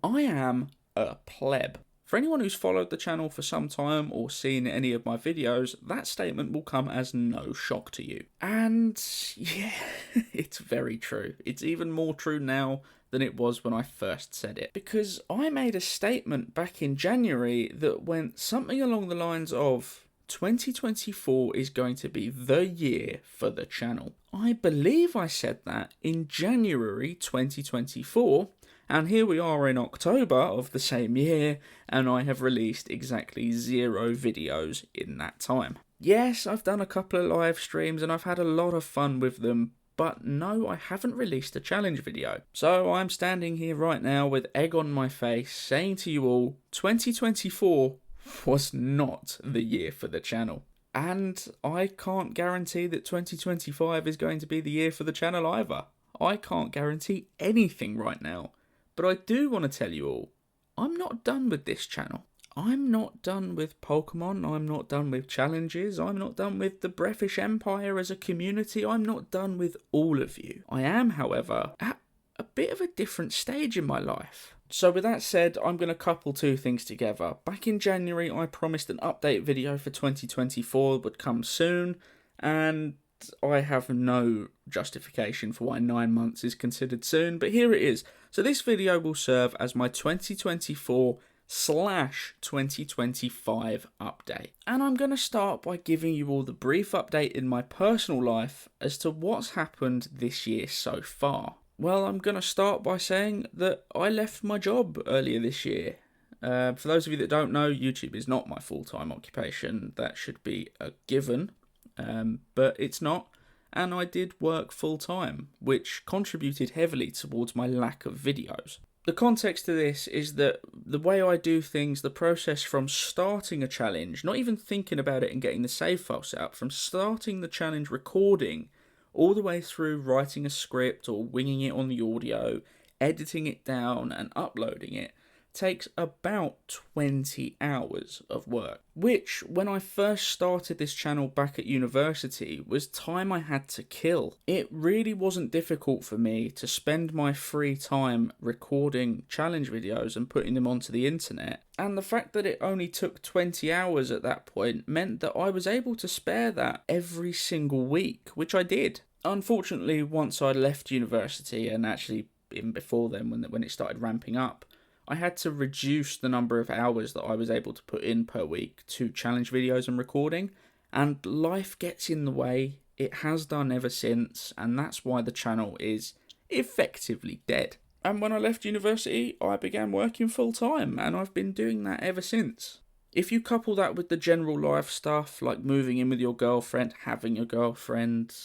I am a pleb. For anyone who's followed the channel for some time or seen any of my videos, that statement will come as no shock to you. And yeah, it's very true. It's even more true now than it was when I first said it. Because I made a statement back in January that went something along the lines of 2024 is going to be the year for the channel. I believe I said that in January 2024, and here we are in October of the same year, and I have released exactly 0 videos in that time. Yes, I've done a couple of live streams and I've had a lot of fun with them, but no, I haven't released a challenge video. So I'm standing here right now with egg on my face, saying to you all, 2024 was not the year for the channel. And I can't guarantee that 2025 is going to be the year for the channel either. I can't guarantee anything right now. But I do want to tell you all, I'm not done with this channel. I'm not done with Pokemon, I'm not done with challenges, I'm not done with the Breathish Empire as a community, I'm not done with all of you. I am, however, at a bit of a different stage in my life. So with that said, I'm going to couple two things together. Back in January, I promised an update video for 2024 would come soon, and I have no justification for why 9 months is considered soon, but here it is. So this video will serve as my 2024/2025 update. And I'm going to start by giving you all the brief update in my personal life as to what's happened this year so far. Well, I'm going to start by saying that I left my job earlier this year. For those of you that don't know, YouTube is not my full-time occupation. That should be a given. But it's not, and I did work full-time, which contributed heavily towards my lack of videos. The context to this is that the way I do things, the process from starting a challenge, not even thinking about it and getting the save file set up, from starting the challenge recording, all the way through writing a script or winging it on the audio, editing it down and uploading it, takes about 20 hours of work, which when I first started this channel back at university was time I had to kill. It really wasn't difficult for me to spend my free time recording challenge videos and putting them onto the internet, and the fact that it only took 20 hours at that point meant that I was able to spare that every single week, which I did. Unfortunately, once I left university, and actually even before then when it started ramping up, I had to reduce the number of hours that I was able to put in per week to challenge videos and recording, and life gets in the way. It has done ever since, and that's why the channel is effectively dead. And when I left university, I began working full time, and I've been doing that ever since. If you couple that with the general life stuff, like moving in with your girlfriend, having a girlfriend,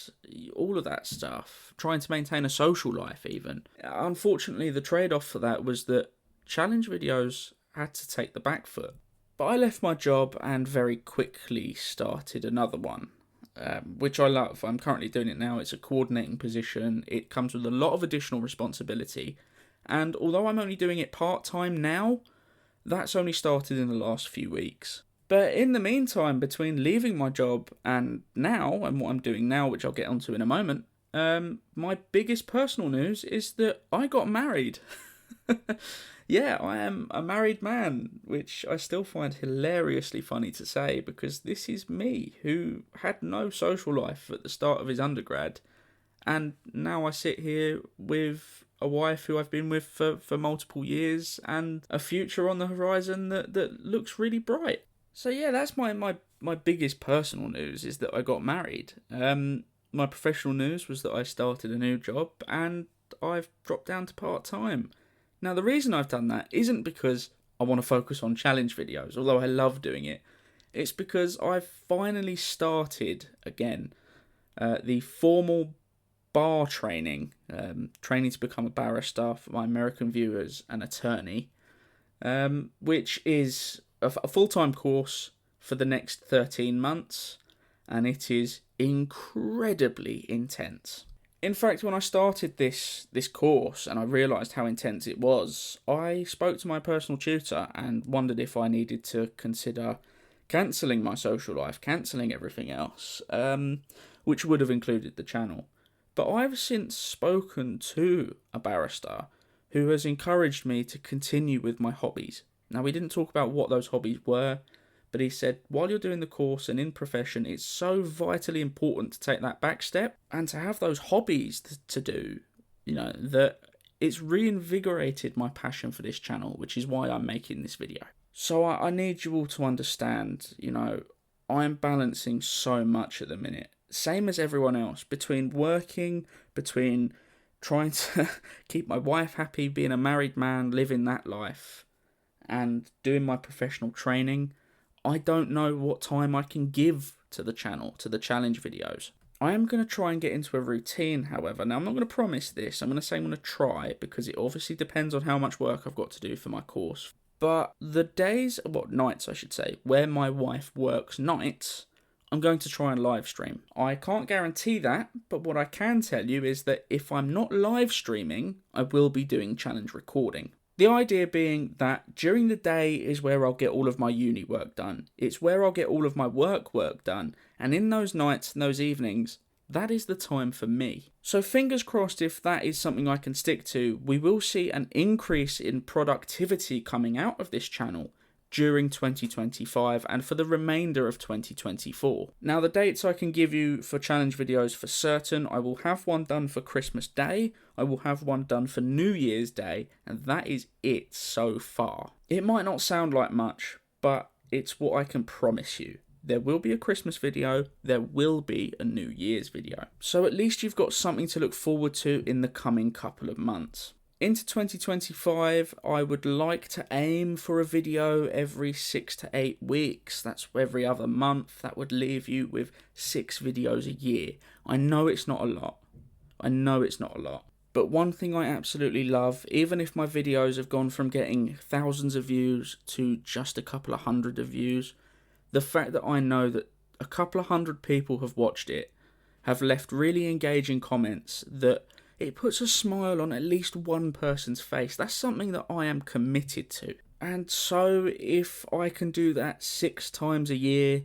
all of that stuff, trying to maintain a social life even, unfortunately the trade-off for that was that challenge videos had to take the back foot. But I left my job and very quickly started another one, which I love. I'm currently doing it now. It's a coordinating position. It comes with a lot of additional responsibility. And although I'm only doing it part-time now, that's only started in the last few weeks. But in the meantime, between leaving my job and now, and what I'm doing now, which I'll get onto in a moment, my biggest personal news is that I got married. Yeah, I am a married man, which I still find hilariously funny to say, because this is me, who had no social life at the start of his undergrad, and now I sit here with a wife who I've been with for multiple years, and a future on the horizon that looks really bright. So yeah, that's my biggest personal news, is that I got married. My professional news was that I started a new job, and I've dropped down to part-time. Now, the reason I've done that isn't because I want to focus on challenge videos, although I love doing it. It's because I've finally started, again, the formal bar training, training to become a barrister for my American viewers, an attorney, which is a full-time course for the next 13 months, and it is incredibly intense. In fact, when I started this course and I realised how intense it was, I spoke to my personal tutor and wondered if I needed to consider cancelling my social life, cancelling everything else, which would have included the channel. But I've since spoken to a barrister who has encouraged me to continue with my hobbies. Now, we didn't talk about what those hobbies were, but he said, while you're doing the course and in profession, it's so vitally important to take that back step and to have those hobbies to do, that it's reinvigorated my passion for this channel, which is why I'm making this video. So I need you all to understand, I'm balancing so much at the minute, same as everyone else, between working, between trying to keep my wife happy, being a married man, living that life, and doing my professional training. I don't know what time I can give to the channel, to the challenge videos. I am going to try and get into a routine, however. Now, I'm not going to promise this. I'm going to say I'm going to try, because it obviously depends on how much work I've got to do for my course. But the days, nights I should say, where my wife works nights, I'm going to try and live stream. I can't guarantee that, but what I can tell you is that if I'm not live streaming, I will be doing challenge recording. The idea being that during the day is where I'll get all of my uni work done. It's where I'll get all of my work done. And in those nights and those evenings, that is the time for me. So fingers crossed, if that is something I can stick to, we will see an increase in productivity coming out of this channel during 2025 and for the remainder of 2024. Now, the dates I can give you for challenge videos for certain, I will have one done for Christmas Day, I will have one done for New Year's Day, and that is it so far. It might not sound like much, but it's what I can promise you. There will be a Christmas video, there will be a New Year's video. So at least you've got something to look forward to in the coming couple of months. Into 2025, I would like to aim for a video every 6 to 8 weeks. That's every other month. That would leave you with 6 videos a year. I know it's not a lot. But one thing I absolutely love, even if my videos have gone from getting thousands of views to just a couple of hundred of views, the fact that I know that a couple of hundred people have watched it, have left really engaging comments, that it puts a smile on at least one person's face. That's something that I am committed to. And so if I can do that 6 times a year,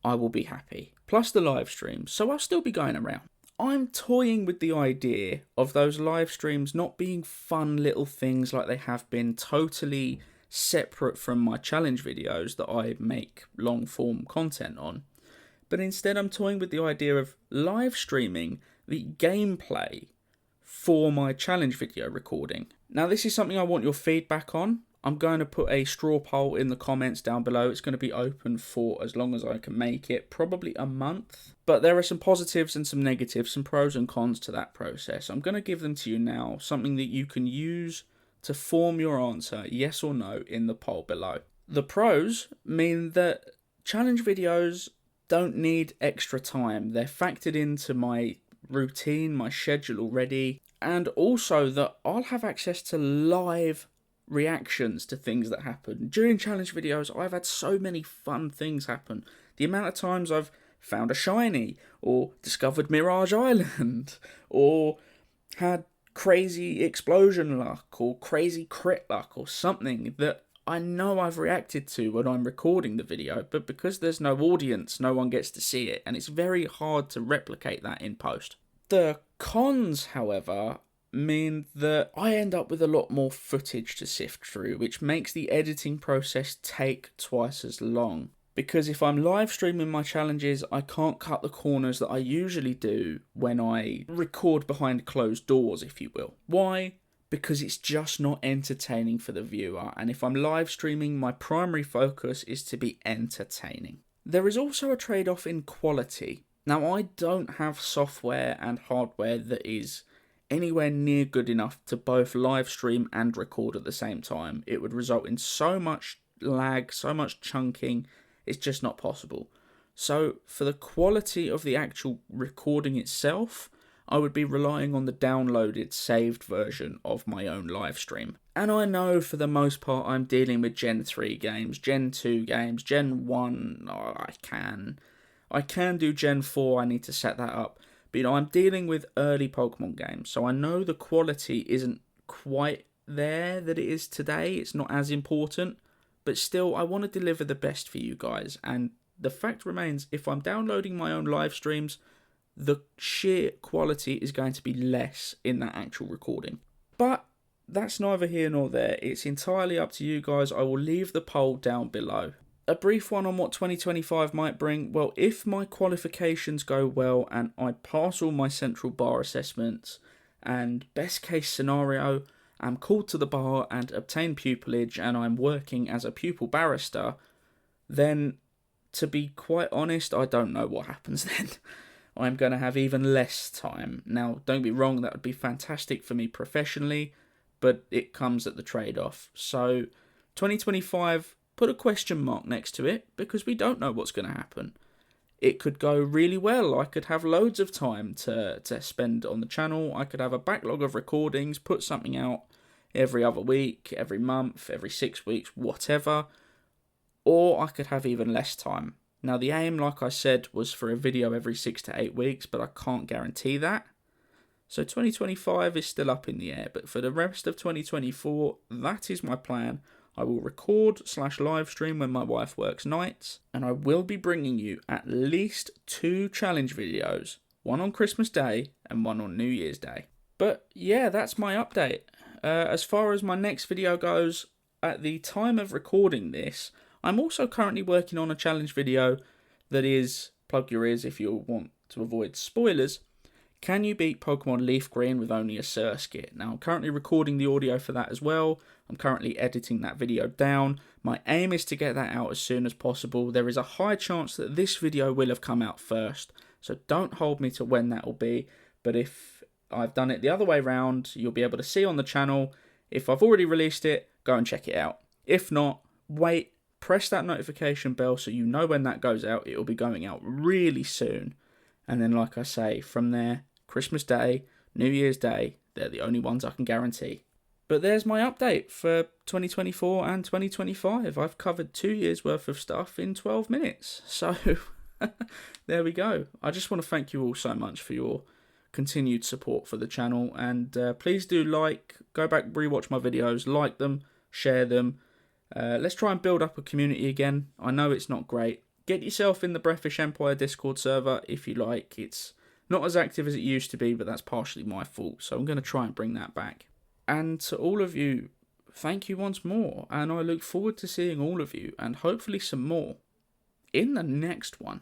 I will be happy. Plus the live streams, so I'll still be going around. I'm toying with the idea of those live streams not being fun little things like they have been, totally separate from my challenge videos that I make long form content on. But instead I'm toying with the idea of live streaming the gameplay for my challenge video recording. Now, this is something I want your feedback on. I'm going to put a straw poll in the comments down below. It's going to be open for as long as I can make it, probably a month. But there are some positives and some negatives, some pros and cons to that process. I'm going to give them to you now, something that you can use to form your answer, yes or no, in the poll below. The pros mean that challenge videos don't need extra time. They're factored into my routine, my schedule already. And also that I'll have access to live reactions to things that happen. During challenge videos, I've had so many fun things happen. The amount of times I've found a shiny, or discovered Mirage Island, or had crazy explosion luck, or crazy crit luck, or something that I know I've reacted to when I'm recording the video, but because there's no audience, no one gets to see it, and it's very hard to replicate that in post. The cons, however, mean that I end up with a lot more footage to sift through, which makes the editing process take twice as long. Because if I'm live streaming my challenges, I can't cut the corners that I usually do when I record behind closed doors, if you will. Why? Because it's just not entertaining for the viewer, and if I'm live streaming, my primary focus is to be entertaining. There is also a trade-off in quality. Now, I don't have software and hardware that is anywhere near good enough to both live stream and record at the same time. It would result in so much lag, so much chunking, it's just not possible. So, for the quality of the actual recording itself, I would be relying on the downloaded, saved version of my own live stream. And I know for the most part I'm dealing with Gen 3 games, Gen 2 games, Gen 1, I can do Gen 4, I need to set that up. But I'm dealing with early Pokemon games, so I know the quality isn't quite there that it is today, it's not as important. But still, I want to deliver the best for you guys. And the fact remains, if I'm downloading my own live streams, the sheer quality is going to be less in that actual recording. But that's neither here nor there. It's entirely up to you guys. I will leave the poll down below. A brief one on what 2025 might bring. Well, if my qualifications go well and I pass all my central bar assessments, and best case scenario, I'm called to the bar and obtain pupillage and I'm working as a pupil barrister, then, to be quite honest, I don't know what happens then. I'm going to have even less time. Now, don't be wrong, that would be fantastic for me professionally, but it comes at the trade-off. So, 2025, put a question mark next to it, because we don't know what's going to happen. It could go really well. I could have loads of time to spend on the channel. I could have a backlog of recordings, put something out every other week, every month, every 6 weeks, whatever. Or I could have even less time. Now, the aim, like I said, was for a video every 6 to 8 weeks, but I can't guarantee that. So 2025 is still up in the air, but for the rest of 2024, that is my plan. I will record/live stream when my wife works nights, and I will be bringing you at least 2 challenge videos, one on Christmas Day and one on New Year's Day. But yeah, that's my update. As far as my next video goes, at the time of recording this, I'm also currently working on a challenge video that is, plug your ears if you want to avoid spoilers, can you beat Pokemon Leaf Green with only a Surskit? Now, I'm currently recording the audio for that as well. I'm currently editing that video down. My aim is to get that out as soon as possible. There is a high chance that this video will have come out first, so don't hold me to when that will be. But if I've done it the other way around, you'll be able to see on the channel. If I've already released it, go and check it out. If not, wait. Press that notification bell so you know when that goes out. It will be going out really soon. And then, like I say, from there, Christmas Day, New Year's Day, they're the only ones I can guarantee. But there's my update for 2024 and 2025. I've covered 2 years worth of stuff in 12 minutes. So, there we go. I just want to thank you all so much for your continued support for the channel. And please do go back, rewatch my videos, like them, share them. Let's try and build up a community again. I know it's not great. Get yourself in the Breathish Empire Discord server if you like. It's not as active as it used to be, but that's partially my fault. So I'm going to try and bring that back. And to all of you, thank you once more. And I look forward to seeing all of you, and hopefully some more, in the next one.